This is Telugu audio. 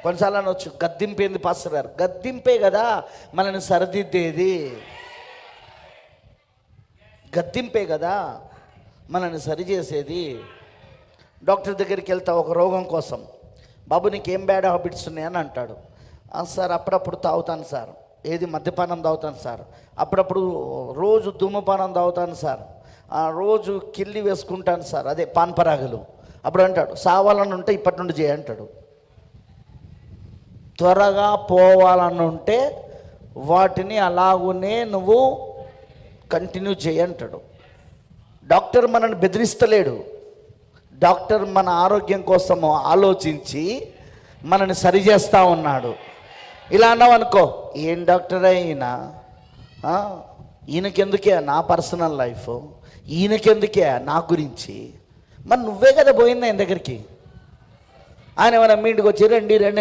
కొన్నిసార్లు అనొచ్చు, గద్దింపేంది పాస్టర్ గారు? గద్దింపే కదా మనల్ని సరిదిద్దేది. గద్దింపే కదా మనల్ని సరిచేసేది. డాక్టర్ దగ్గరికి వెళ్తా ఒక రోగం కోసం, బాబు నీకేం బ్యాడ్ హ్యాబిట్స్ ఉన్నాయని అంటాడు. సార్ అప్పుడప్పుడు తాగుతాను సార్. ఏది? మద్యపానం తాగుతాను సార్. అప్పుడప్పుడు రోజు ధూమపానం తాగుతాను సార్. రోజు కిల్లి వేసుకుంటాను సార్, అదే పాన్పరాగలు. అప్పుడు అంటాడు, సావాలని ఉంటే ఇప్పటి నుండి చేయంటాడు. త్వరగా పోవాలని ఉంటే వాటిని అలాగునే నువ్వు కంటిన్యూ చేయంటాడు. డాక్టర్ మనల్ని బెదిరిస్తలేడు. డాక్టర్ మన ఆరోగ్యం కోసము ఆలోచించి మనని సరిచేస్తూ ఉన్నాడు. ఇలా అన్నావు అనుకో, ఏం డాక్టర్ అయినా, ఈయనకెందుకే నా పర్సనల్ లైఫ్, ఈయనకెందుకే నా గురించి? మరి నువ్వే కదా పోయింది ఆయన దగ్గరికి. ఆయన ఏమైనా మీ ఇంటికి వచ్చి రండి రండి